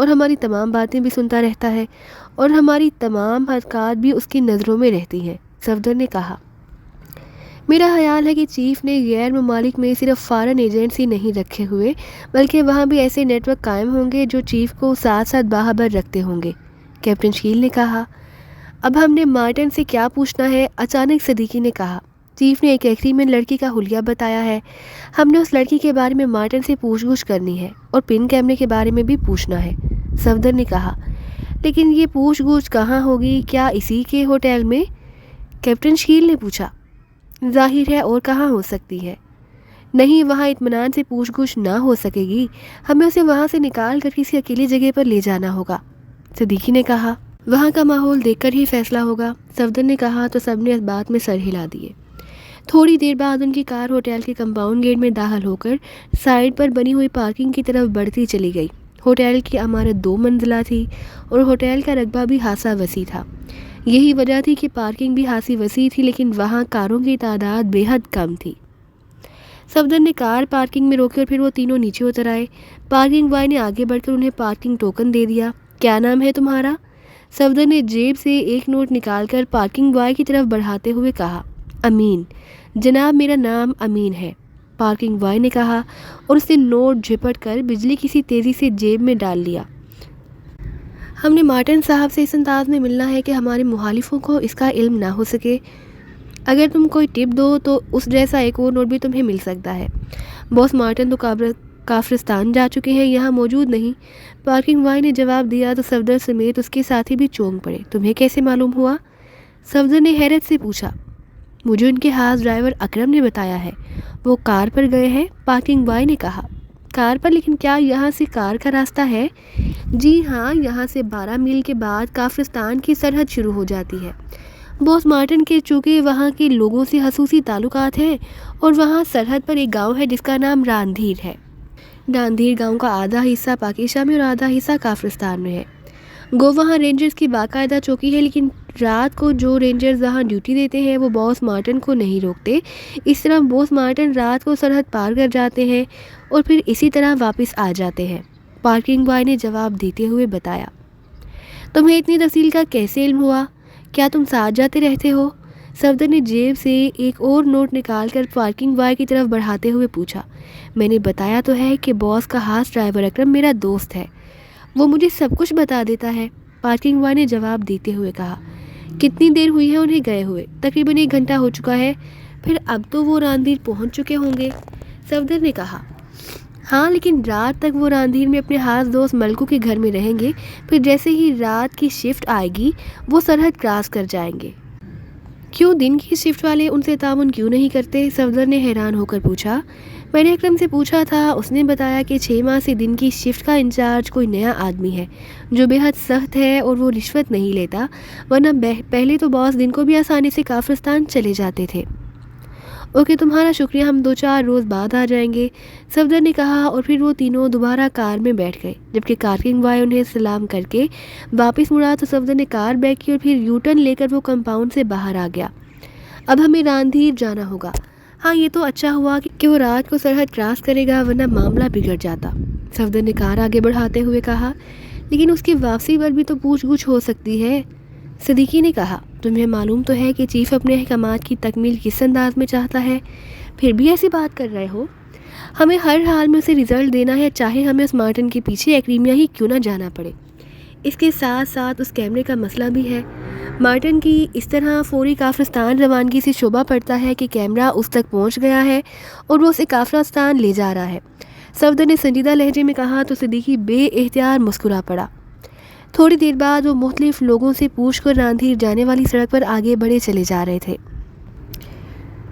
اور ہماری تمام باتیں بھی سنتا رہتا ہے اور ہماری تمام حرکات بھی اس کی نظروں میں رہتی ہیں۔ صفدر نے کہا، میرا خیال ہے کہ چیف نے غیر ممالک میں صرف فارن ایجنٹس ہی نہیں رکھے ہوئے بلکہ وہاں بھی ایسے نیٹ ورک قائم ہوں گے جو چیف کو ساتھ ساتھ باخبر رکھتے ہوں گے۔ کیپٹن شکیل نے کہا، اب ہم نے مارٹن سے کیا پوچھنا ہے؟ اچانک صدیقی نے کہا، چیف نے ایک ایکسپیریمنٹ لڑکی کا حلیہ بتایا ہے، ہم نے اس لڑکی کے بارے میں مارٹن سے پوچھ گچھ کرنی ہے اور پن کیمرے کے بارے میں بھی پوچھنا ہے۔ صفدر نے کہا، لیکن یہ پوچھ گچھ کہاں ہوگی؟ کیا اسی کے ہوٹل میں؟ کیپٹن شکیل نے پوچھا۔ ظاہر ہے، اور کہاں ہو سکتی ہے؟ نہیں، وہاں اطمینان سے پوچھ گچھ نہ ہو سکے گی، ہمیں اسے وہاں سے نکال کر کسی اکیلی جگہ پر لے جانا ہوگا۔ صدیقی نے کہا، وہاں کا ماحول دیکھ کر ہی فیصلہ ہوگا۔ صفدر نے کہا تو سب نے اس بات میں سر ہلا دیے۔ تھوڑی دیر بعد ان کی کار ہوٹل کے کمپاؤنڈ گیٹ میں داخل ہو کر سائڈ پر بنی ہوئی پارکنگ کی طرف بڑھتی چلی گئی۔ ہوٹل کی عمارت 2 منزلہ تھی اور ہوٹل کا رقبہ بھی خاصا وسیع تھا۔ یہی وجہ تھی کہ پارکنگ بھی خاصی وسیع تھی، لیکن وہاں کاروں کی تعداد بے حد کم تھی۔ صفدر نے کار پارکنگ میں روکی اور پھر وہ تینوں نیچے اتر آئے۔ پارکنگ بوائے نے آگے بڑھ کر انہیں پارکنگ ٹوکن دے دیا۔ کیا نام ہے تمہارا؟ صفدر نے جیب سے ایک نوٹ نکال کر پارکنگ بوائے کی طرف بڑھاتے ہوئے کہا، امین۔ جناب، میرا نام امین ہے، پارکنگ بوائے نے کہا اور اس نے نوٹ جھپٹ کر بجلی کسی تیزی سے جیب میں ڈال لیا۔ ہم نے مارٹن صاحب سے اس انداز میں ملنا ہے کہ ہمارے مخالفوں کو اس کا علم نہ ہو سکے۔ اگر تم کوئی ٹپ دو تو اس جیسا ایک اور نوٹ بھی تمہیں مل سکتا ہے۔ باس مارٹن تو کافرستان جا چکے ہیں، یہاں موجود نہیں، پارکنگ بوائے نے جواب دیا تو صفدر سمیت اس کے ساتھی بھی چونک پڑے۔ تمہیں کیسے معلوم ہوا؟ صفدر نے حیرت سے پوچھا۔ مجھے ان کے خاص ڈرائیور اکرم نے بتایا ہے، وہ کار پر گئے ہیں، پارکنگ بوائے نے کہا۔ کار پر؟ لیکن کیا یہاں سے کار کا راستہ ہے؟ جی ہاں، یہاں سے 12 میل کے بعد کافرستان کی سرحد شروع ہو جاتی ہے۔ باس مارٹن کے چونکہ وہاں کے لوگوں سے خصوصی تعلقات ہیں اور وہاں سرحد پر ایک گاؤں ہے جس کا نام راندھیر ہے۔ راندھیر گاؤں کا آدھا حصہ پاکستان میں اور آدھا حصہ کافرستان میں ہے۔ گو وہاں رینجرز کی باقاعدہ چوکی ہے، لیکن رات کو جو رینجرز وہاں ڈیوٹی دیتے ہیں وہ باس مارٹن کو نہیں روکتے۔ اس طرح باس مارٹن رات کو سرحد پار کر جاتے ہیں اور پھر اسی طرح واپس آ جاتے ہیں، پارکنگ بوائے نے جواب دیتے ہوئے بتایا۔ تمہیں اتنی تفصیل کا کیسے علم ہوا؟ کیا تم ساتھ جاتے رہتے ہو؟ صفدر نے جیب سے ایک اور نوٹ نکال کر پارکنگ بوائے کی طرف بڑھاتے ہوئے پوچھا۔ میں نے بتایا تو ہے کہ باس کا خاص ڈرائیور اکرم میرا دوست ہے، وہ مجھے سب کچھ بتا دیتا ہے، پارکنگ بوائے نے جواب دیتے ہوئے کہا۔ کتنی دیر ہوئی ہے انہیں گئے ہوئے؟ تقریباً 1 گھنٹہ ہو چکا ہے۔ پھر اب تو وہ راندھیر پہنچ چکے ہوں گے، صفدر نے کہا۔ ہاں، لیکن رات تک وہ راندھیر میں اپنے خاص دوست ملکو کے گھر میں رہیں گے، پھر جیسے ہی رات کی شفٹ آئے گی وہ سرحد کراس کر جائیں گے۔ کیوں دن کی شفٹ والے ان سے تعاون کیوں نہیں کرتے؟ صفدر نے حیران ہو کر پوچھا۔ میں نے اکرم سے پوچھا تھا، اس نے بتایا کہ 6 ماہ سے دن کی شفٹ کا انچارج کوئی نیا آدمی ہے جو بے حد سخت ہے اور وہ رشوت نہیں لیتا، ورنہ پہلے تو باس دن کو بھی آسانی سے کافرستان چلے جاتے تھے۔ اوکے، تمہارا شکریہ، ہم 2-4 روز بعد آ جائیں گے، صفدر نے کہا اور پھر وہ تینوں دوبارہ کار میں بیٹھ گئے۔ جبکہ پارکنگ بوائے انہیں سلام کر کے واپس مڑا تو صفدر نے کار بیک کی اور پھر یو ٹرن لے کر وہ کمپاؤنڈ سے باہر آ گیا۔ اب ہمیں راندھیر جانا ہوگا۔ ہاں، یہ تو اچھا ہوا کہ وہ رات کو سرحد کراس کرے گا، ورنہ معاملہ بگڑ جاتا، صفدر نے کار آگے بڑھاتے ہوئے کہا۔ لیکن اس کی واپسی پر بھی تو پوچھ گچھ ہو سکتی ہے، صدیقی نے کہا۔ تمہیں معلوم تو ہے کہ چیف اپنے احکامات کی تکمیل کس انداز میں چاہتا ہے، پھر بھی ایسی بات کر رہے ہو؟ ہمیں ہر حال میں اسے رزلٹ دینا ہے، چاہے ہمیں اس مارٹن کے پیچھے ایکریمیا ہی کیوں نہ جانا پڑے۔ اس کے ساتھ ساتھ اس کیمرے کا مسئلہ بھی ہے۔ مارٹن کی اس طرح فوری کافرستان روانگی سے شبہ پڑتا ہے کہ کیمرہ اس تک پہنچ گیا ہے اور وہ اسے کافرستان لے جا رہا ہے، صفدر نے سنجیدہ لہجے میں کہا تو صدیقی بے اختیار مسکرا پڑا۔ تھوڑی دیر بعد وہ مختلف لوگوں سے پوچھ کر راندھیر جانے والی سڑک پر آگے بڑھے چلے جا رہے تھے۔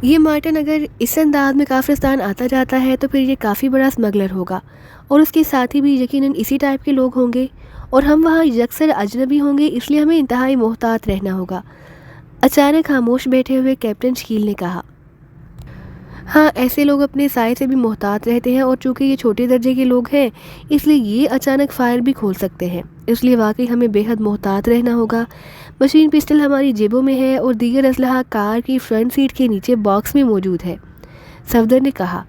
یہ مارٹن اگر اس انداز میں کافرستان آتا جاتا ہے تو پھر یہ کافی بڑا اسمگلر ہوگا اور اس کے ساتھی بھی یقیناً اسی ٹائپ کے لوگ ہوں گے اور ہم وہاں یکسر اجنبی ہوں گے، اس لیے ہمیں انتہائی محتاط رہنا ہوگا۔ اچانک خاموش بیٹھے ہوئے کیپٹن شکیل نے کہا۔ ہاں، ایسے لوگ اپنے سائے سے بھی محتاط رہتے ہیں اور چونکہ یہ چھوٹے درجے کے لوگ ہیں اس لیے یہ اچانک فائر بھی کھول سکتے ہیں، اس لیے واقعی ہمیں بے حد محتاط رہنا ہوگا۔ مشین پسٹل ہماری جیبوں میں ہے اور دیگر اسلحہ کار کی فرنٹ سیٹ کے نیچے باکس میں موجود ہے، صفدر نے کہا۔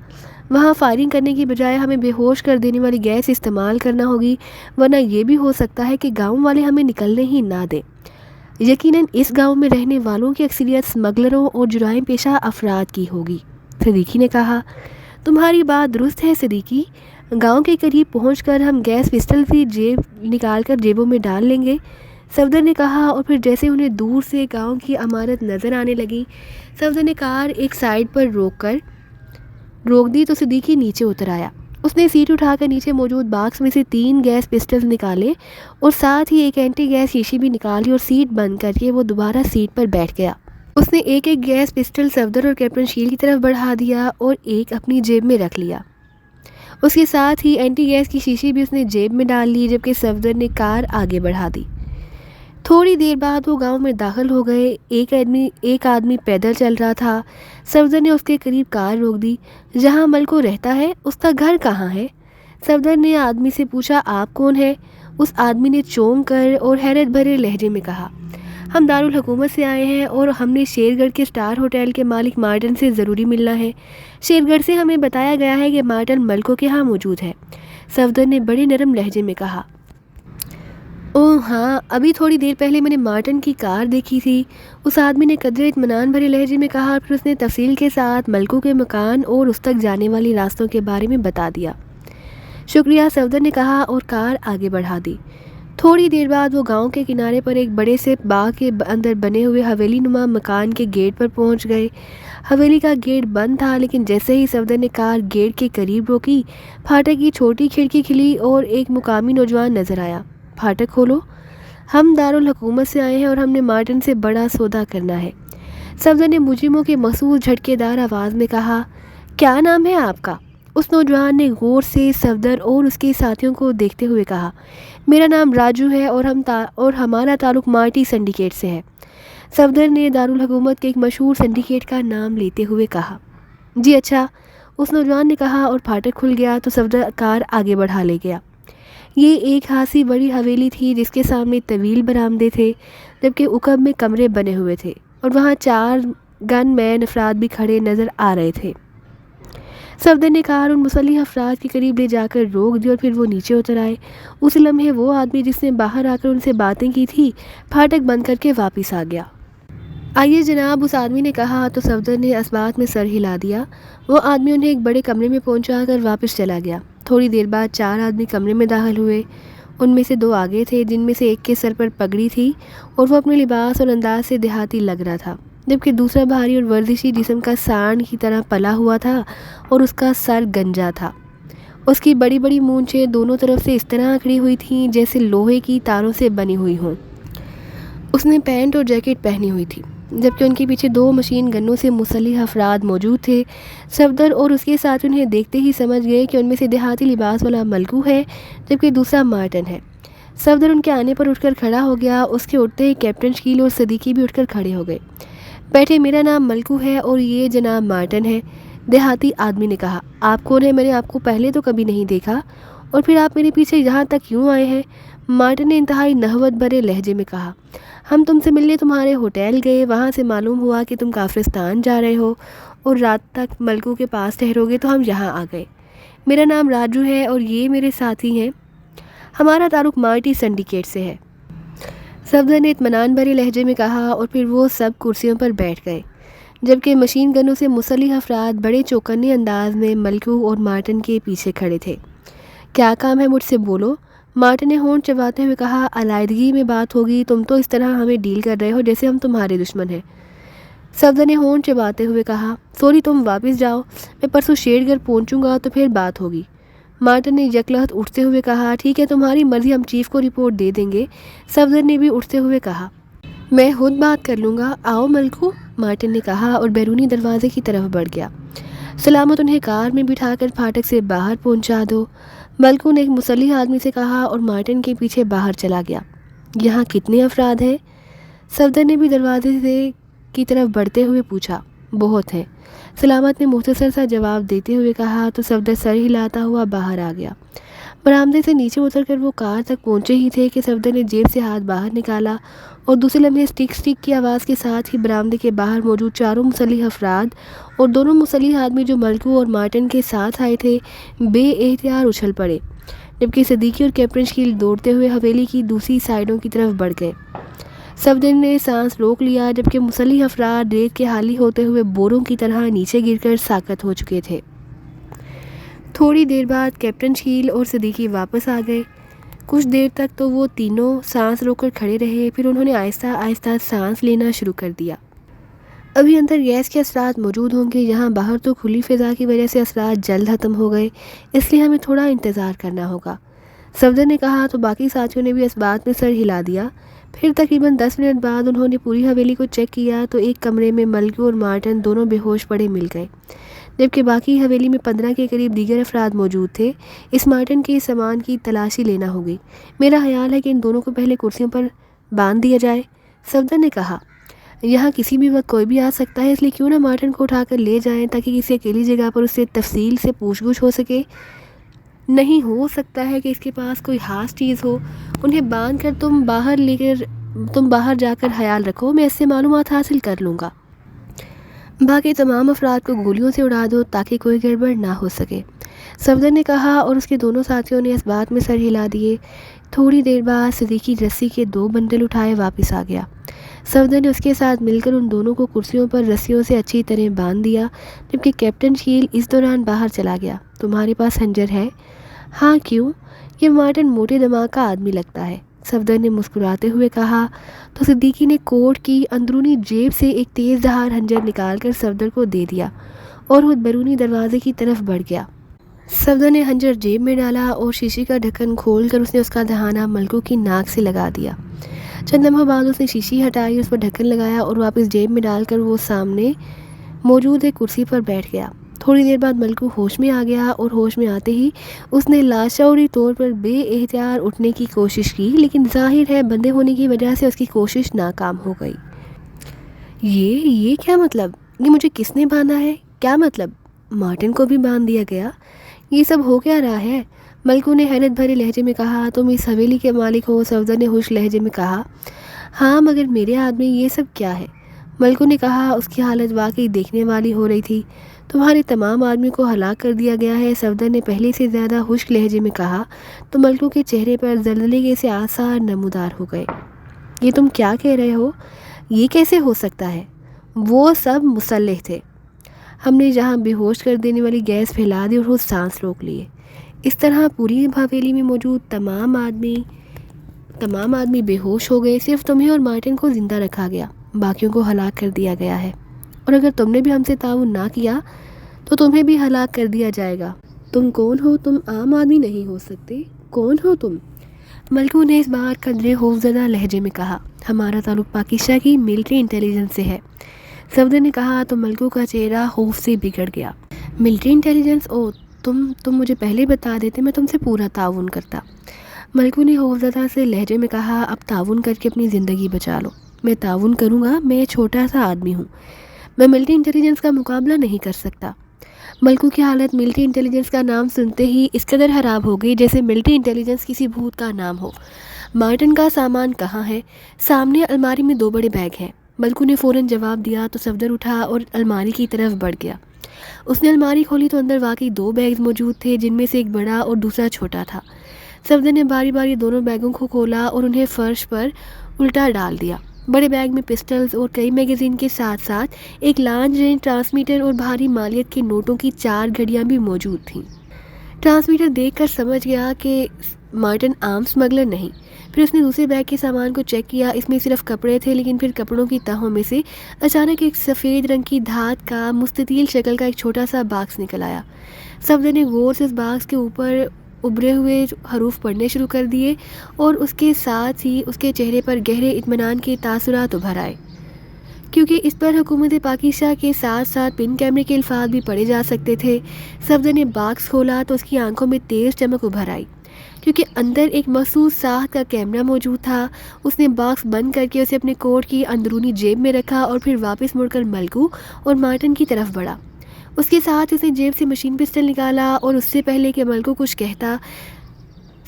وہاں فائرنگ کرنے کی بجائے ہمیں بے ہوش کر دینے والی گیس استعمال کرنا ہوگی، ورنہ یہ بھی ہو سکتا ہے کہ گاؤں والے ہمیں نکلنے ہی نہ دیں۔ یقیناً اس گاؤں میں رہنے والوں کی اکثریت اسمگلروں اور جرائم پیشہ افراد کی ہوگی۔ صدیقی نے کہا، تمہاری بات درست ہے صدیقی، گاؤں کے قریب پہنچ کر ہم گیس پسٹل سے جیب نکال کر جیبوں میں ڈال لیں گے، صفدر نے کہا۔ اور پھر جیسے انہیں دور سے گاؤں کی عمارت نظر آنے لگی، صفدر نے کار ایک سائڈ پر روک دی تو صدیقی نیچے اتر آیا۔ اس نے سیٹ اٹھا کر نیچے موجود باکس میں سے 3 گیس پسٹل نکالے اور ساتھ ہی ایک اینٹی گیس شیشی بھی نکالی اور سیٹ بند کر کے وہ دوبارہ سیٹ پر بیٹھ گیا۔ اس نے ایک گیس پسٹل صفدر اور کیپٹن شیل کی طرف بڑھا دیا اور ایک اپنی جیب میں رکھ لیا۔ اس کے ساتھ ہی اینٹی گیس کی شیشی بھی اس نے جیب میں ڈال لی، جبکہ صفدر نے کار آگے بڑھا دی۔ تھوڑی دیر بعد وہ گاؤں میں داخل ہو گئے۔ ایک آدمی پیدل چل رہا تھا۔ صفدر نے اس کے قریب کار روک دی۔ جہاں ملکو رہتا ہے اس کا گھر کہاں ہے؟ صفدر نے آدمی سے پوچھا، آپ کون ہے؟ اس آدمی نے چونک کر اور حیرت بھرے لہجے میں کہا، ہم دارالحکومت سے آئے ہیں اور ہم نے شیر گڑھ کے اسٹار ہوٹل کے مالک مارٹن سے ضروری ملنا ہے۔ شیر گڑھ سے ہمیں بتایا گیا ہے کہ مارٹن ملکو کے ہاں موجود ہے، صفدر نے بڑے نرم لہجے میں کہا۔ اوہ ہاں، ابھی تھوڑی دیر پہلے میں نے مارٹن کی کار دیکھی تھی، اس آدمی نے قدرے اطمینان بھرے لہجے میں کہا۔ پھر اس نے تفصیل کے ساتھ ملکو کے مکان اور اس تک جانے والی راستوں کے بارے میں بتا دیا۔ شکریہ، صفدر نے کہا اور کار آگے بڑھا دی۔ تھوڑی دیر بعد وہ گاؤں کے کنارے پر ایک بڑے سے باغ کے اندر بنے ہوئے حویلی نما مکان کے گیٹ پر پہنچ گئے۔ حویلی کا گیٹ بند تھا، لیکن جیسے ہی صفدر نے کار گیٹ کے قریب روکی، پھاٹک کی چھوٹی کھڑکی کھلی اور ایک مقامی نوجوان نظر آیا۔ پھاٹک کھولو، ہم دارالحکومت سے آئے ہیں اور ہم نے مارٹن سے بڑا سودا کرنا ہے، صفدر نے مجرموں کے مخصوص جھٹکے دار آواز میں کہا۔ کیا نام ہے آپ کا؟ اس نوجوان نے غور سے صفدر اور اس کے ساتھیوں کو دیکھتے ہوئے کہا۔ میرا نام راجو ہے اور ہمارا تعلق مارٹی سنڈیکیٹ سے ہے، صفدر نے دارالحکومت کے ایک مشہور سنڈیکیٹ کا نام لیتے ہوئے کہا۔ جی اچھا، اس نوجوان نے کہا اور پھاٹک کھل گیا تو صفدر کار آگے بڑھا لے گیا۔ یہ ایک خاصی بڑی حویلی تھی جس کے سامنے طویل برآمدے تھے، جبکہ عقب میں کمرے بنے ہوئے تھے اور وہاں 4 گن مین افراد بھی کھڑے نظر آ رہے تھے۔ صفدر نے کار ان مسلح افراد کے قریب لے جا کر روک دی اور پھر وہ نیچے اتر آئے۔ اس لمحے وہ آدمی جس نے باہر آ کر ان سے باتیں کی تھی پھاٹک بند کر کے واپس آ گیا۔ آئیے جناب، اس آدمی نے کہا تو صفدر نے اس بات میں سر ہلا دیا۔ وہ آدمی انہیں ایک بڑے کمرے میں پہنچا کر واپس چلا گیا۔ تھوڑی دیر بعد 4 آدمی کمرے میں داخل ہوئے۔ ان میں سے 2 آگے تھے، جن میں سے ایک کے سر پر پگڑی تھی اور وہ اپنے لباس اور انداز سے دیہاتی لگ رہا تھا، جبکہ دوسرا بھاری اور ورزشی جسم کا سانڈ کی طرح پلا ہوا تھا اور اس کا سر گنجا تھا۔ اس کی بڑی بڑی مونچھیں دونوں طرف سے اس طرح اکھڑی ہوئی تھیں جیسے لوہے کی تاروں سے بنی ہوئی ہوں۔ اس نے پینٹ اور جیکٹ پہنی ہوئی تھی، جبکہ ان کے پیچھے 2 مشین گنوں سے مسلح افراد موجود تھے۔ صفدر اور اس کے ساتھ انہیں دیکھتے ہی سمجھ گئے کہ ان میں سے دیہاتی لباس والا ملکو ہے، جبکہ دوسرا مارٹن ہے۔ صفدر ان کے آنے پر اٹھ کر کھڑا ہو گیا۔ اس کے اٹھتے ہی کیپٹن شکیل اور صدیقی بھی اٹھ کر کھڑے ہو گئے۔ بیٹھے، میرا نام ملکو ہے اور یہ جناب مارٹن ہے، دیہاتی آدمی نے کہا۔ آپ کون ہیں؟ میں نے آپ کو پہلے تو کبھی نہیں دیکھا، اور پھر آپ میرے پیچھے یہاں تک کیوں آئے ہیں؟ مارٹن نے انتہائی نحوت بھرے لہجے میں کہا۔ ہم تم سے ملنے تمہارے ہوٹل گئے، وہاں سے معلوم ہوا کہ تم کافرستان جا رہے ہو اور رات تک ملکو کے پاس ٹھہرو گے تو ہم یہاں آ گئے۔ میرا نام راجو ہے اور یہ میرے ساتھی ہیں، ہمارا تعلق مارٹی سنڈیکیٹ سے ہے، صفدر نے اطمینان بھرے لہجے میں کہا۔ اور پھر وہ سب کرسیوں پر بیٹھ گئے، جبکہ مشین گنوں سے مسلح افراد بڑے چوکنے انداز میں ملکو اور مارٹن کے پیچھے کھڑے تھے۔ کیا کام ہے مجھ سے بولو، مارٹن نے ہونٹ چباتے ہوئے کہا۔ علیحدگی میں بات ہوگی، تم تو اس طرح ہمیں ڈیل کر رہے ہو جیسے ہم تمہارے دشمن ہیں، صفدر نے ہونٹ چباتے ہوئے کہا۔ سوری، تم واپس جاؤ، میں پرسوں شیر گھر پہنچوں گا تو پھر بات ہوگی، مارٹن نے یکلخت اٹھتے ہوئے کہا۔ ٹھیک ہے، تمہاری مرضی، ہم چیف کو رپورٹ دے دیں گے، صفدر نے بھی اٹھتے ہوئے کہا۔ میں خود بات کر لوں گا، آؤ ملکو، مارٹن نے کہا اور بیرونی دروازے کی طرف بڑھ گیا۔ سلامت انہیں کار میں بٹھا کر پھاٹک سے باہر پہنچا دو، ملکو نے ایک مسلح آدمی سے کہا اور مارٹن کے پیچھے باہر چلا گیا۔ یہاں کتنے افراد ہیں؟ صفدر نے بھی دروازے کی طرف بڑھتے ہوئے پوچھا۔ بہت ہیں، سلامت نے مختصر سا جواب دیتے ہوئے کہا تو صفدر سر ہلاتا ہوا باہر آ گیا۔ برآمدے سے نیچے اتر کر وہ کار تک پہنچے ہی تھے کہ صفدر نے جیب سے ہاتھ باہر نکالا اور دوسرے لمحے اسٹک اسٹک کی آواز کے ساتھ ہی برآمدے کے باہر موجود چاروں مسلح افراد اور دونوں مسلح آدمی جو ملکو اور مارٹن کے ساتھ آئے تھے بے اختیار اچھل پڑے، جبکہ صدیقی اور کیپٹن شکیل دوڑتے ہوئے حویلی کی دوسری سائڈوں کی طرف بڑھ گئے۔ صفدر نے سانس روک لیا جبکہ مسلح افراد ریت کے حالی ہوتے ہوئے بوروں کی طرح نیچے گر کر ساکت ہو چکے تھے۔ تھوڑی دیر بعد کیپٹن شکیل اور صدیقی واپس آ گئے۔ کچھ دیر تک تو وہ تینوں سانس روک کر کھڑے رہے، پھر انہوں نے آہستہ آہستہ سانس لینا شروع کر دیا۔ ابھی اندر گیس کے اثرات موجود ہوں گے، یہاں باہر تو کھلی فضا کی وجہ سے اثرات جلد ختم ہو گئے، اس لیے ہمیں تھوڑا انتظار کرنا ہوگا، صفدر نے کہا تو باقی ساتھیوں نے بھی اس بات میں سر ہلا دیا۔ پھر تقریباً 10 منٹ بعد انہوں نے پوری حویلی کو چیک کیا تو ایک کمرے میں ملکو اور مارٹن دونوں بے ہوش پڑے مل گئے، جبکہ باقی حویلی میں 15 کے قریب دیگر افراد موجود تھے۔ اس مارٹن کے سامان کی تلاشی لینا ہوگی، میرا خیال ہے کہ ان دونوں کو پہلے کرسیوں پر باندھ دیا جائے، صفدر نے کہا۔ یہاں کسی بھی وقت کوئی بھی آ سکتا ہے، اس لیے کیوں نہ مارٹن کو اٹھا کر لے جائیں تاکہ کسی اکیلی جگہ پر اس سے تفصیل سے پوچھ گچھ ہو سکے۔ نہیں ہو سکتا ہے کہ اس کے پاس کوئی خاص چیز ہو، انہیں باندھ کر تم باہر جا کر خیال رکھو، میں اس سے معلومات حاصل کر لوں گا۔ باقی تمام افراد کو گولیوں سے اڑا دو تاکہ کوئی گڑبڑ نہ ہو سکے، صفدر نے کہا اور اس کے دونوں ساتھیوں نے اس بات میں سر ہلا دیے۔ تھوڑی دیر بعد صدیقی رسی کے 2 بنڈل اٹھائے واپس آ گیا۔ صفدر نے اس کے ساتھ مل کر ان دونوں کو کرسیوں پر رسیوں سے اچھی طرح باندھ دیا، جبکہ کیپٹن شکیل اس دوران باہر چلا گیا۔ تمہارے پاس خنجر ہے؟ ہاں، کیوں؟ یہ مارٹن موٹے دماغ کا آدمی لگتا ہے، صفدر نے مسکراتے ہوئے کہا تو صدیقی نے کوٹ کی اندرونی جیب سے ایک تیز دھار خنجر نکال کر صفدر کو دے دیا اور خود بیرونی دروازے کی طرف بڑھ گیا۔ صفدر نے خنجر جیب میں ڈالا اور شیشے کا ڈھکن کھول کر اس نے اس کا دہانہ ملکو کی ناک سے لگا دیا۔ چند لمحوں بعد اس نے شیشی ہٹائی، اس پر ڈھکن لگایا اور واپس جیب میں ڈال کر وہ سامنے موجود ایک کرسی پر بیٹھ گیا۔ تھوڑی دیر بعد ملکو ہوش میں آ گیا اور ہوش میں آتے ہی اس نے لاشعوری طور پر بے اختیار اٹھنے کی کوشش کی، لیکن ظاہر ہے بندے ہونے کی وجہ سے اس کی کوشش ناکام ہو گئی۔ یہ کیا مطلب؟ یہ مجھے کس نے باندھا ہے؟ کیا مطلب مارٹن کو بھی باندھ دیا گیا؟ یہ سب ہو کیا رہا ہے؟ ملکو نے حیرت بھرے لہجے میں کہا۔ تم اس حویلی کے مالک ہو، صفدر نے خوش لہجے میں کہا۔ ہاں، مگر میرے آدمی یہ سب کیا ہے؟ ملکو نے کہا، اس کی حالت واقعی دیکھنے والی ہو رہی تھی۔ تمہارے تمام آدمیوں کو ہلاک کر دیا گیا ہے، صفدر نے پہلے سے زیادہ خشک لہجے میں کہا تو ملکو کے چہرے پر زلزلے کے سے آثار نمودار ہو گئے۔ یہ تم کیا کہہ رہے ہو؟ یہ کیسے ہو سکتا ہے؟ وہ سب مسلح تھے، ہم نے جہاں بے ہوش کر دینے والی گیس پھیلا دی اور خود سانس روک لیے۔ اس طرح پوری حویلی میں موجود تمام آدمی بے ہوش ہو گئے، صرف تمہیں اور مارٹن کو زندہ رکھا گیا، باقیوں کو ہلاک کر دیا گیا ہے، اور اگر تم نے بھی ہم سے تعاون نہ کیا تو تمہیں بھی ہلاک کر دیا جائے گا۔ تم کون ہو؟ تم عام آدمی نہیں ہو سکتے، کون ہو تم؟ ملکو نے اس بار قدرے خوفزدہ لہجے میں کہا۔ ہمارا تعلق پاکستان کی ملٹری انٹیلیجنس سے ہے، صفدر نے کہا تو ملکو کا چہرہ خوف سے بگڑ گیا۔ Military intelligence? او، تم مجھے پہلے بتا دیتے، میں تم سے پورا تعاون کرتا، ملکو نے خوفزدہ سے لہجے میں کہا۔ اب تعاون کر کے اپنی زندگی بچا لو۔ میں تعاون کروں گا، میں چھوٹا سا آدمی ہوں، میں ملٹری انٹیلیجنس کا مقابلہ نہیں کر سکتا۔ ملکو کی حالت ملٹری انٹیلیجنس کا نام سنتے ہی اس قدر خراب ہو گئی جیسے ملٹری انٹیلیجنس کسی بھوت کا نام ہو۔ مارٹن کا سامان کہاں ہے؟ سامنے الماری میں 2 بڑے بیگ ہیں، ملکو نے فوراً جواب دیا تو صفدر اٹھا اور الماری کی طرف بڑھ گیا۔ اس نے الماری کھولی تو اندر واقعی 2 بیگز موجود تھے، جن میں سے ایک بڑا اور دوسرا چھوٹا تھا۔ صفدر نے باری باری دونوں بیگوں کو کھولا اور انہیں فرش پر الٹا ڈال دیا۔ بڑے بیگ میں پسٹلز اور کئی میگزین کے ساتھ ساتھ ایک لانج رینج ٹرانسمیٹر اور بھاری مالیت کے نوٹوں کی 4 گھڑیاں بھی موجود تھیں۔ ٹرانسمیٹر دیکھ کر سمجھ گیا کہ مارٹن عام اسمگلر نہیں۔ پھر اس نے دوسرے بیگ کے سامان کو چیک کیا، اس میں صرف کپڑے تھے، لیکن پھر کپڑوں کی تہوں میں سے اچانک ایک سفید رنگ کی دھات کا مستطیل شکل کا ایک چھوٹا سا باکس نکل آیا۔ صفدر نے غور سے اس باکس کے اوپر ابھرے ہوئے حروف پڑھنے شروع کر دیے اور اس کے ساتھ ہی اس کے چہرے پر گہرے اطمینان کے تاثرات ابھر آئے، کیونکہ اس پر حکومت پاکستان کے ساتھ ساتھ پن کیمرے کے الفاظ بھی پڑھے جا سکتے تھے۔ صفدر نے باکس کھولا تو اس کی آنکھوں میں تیز چمک ابھر آئی، کیونکہ اندر ایک مخصوص ساخت کا کیمرہ موجود تھا۔ اس نے باکس بند کر کے اسے اپنے کوٹ کی اندرونی جیب میں رکھا اور پھر واپس مڑ کر ملکو اور مارٹن کی طرف بڑھا۔ اس کے ساتھ اس نے جیب سے مشین پسٹل نکالا اور اس سے پہلے کہ ملکو کچھ کہتا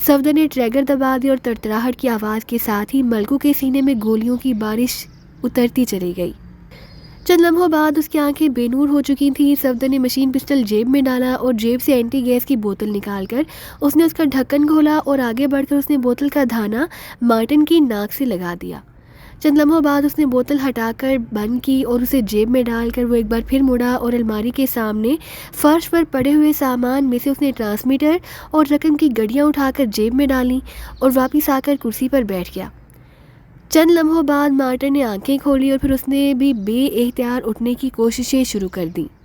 صفدر نے ٹریگر دبا دی اور تڑتڑاہٹ کی آواز کے ساتھ ہی ملکو کے سینے میں گولیوں کی بارش اترتی چلی گئی۔ چند لمحوں بعد اس کی آنکھیں بے نور ہو چکی تھیں۔ صفدر نے مشین پسٹل جیب میں ڈالا اور جیب سے اینٹی گیس کی بوتل نکال کر اس نے اس کا ڈھکن کھولا اور آگے بڑھ کر اس نے بوتل کا دھانا مارٹن کی ناک سے لگا دیا۔ چند لمحوں بعد اس نے بوتل ہٹا کر بند کی اور اسے جیب میں ڈال کر وہ ایک بار پھر مڑا اور الماری کے سامنے فرش پر پڑے ہوئے سامان میں سے اس نے ٹرانسمیٹر اور رقم کی گڈیاں اٹھا کر جیب میں ڈالیں اور واپس آ کر کرسی پر بیٹھ گیا۔ چند لمحوں بعد مارٹن نے آنکھیں کھولی اور پھر اس نے بھی بے اختیار اٹھنے کی کوششیں شروع کر دیں۔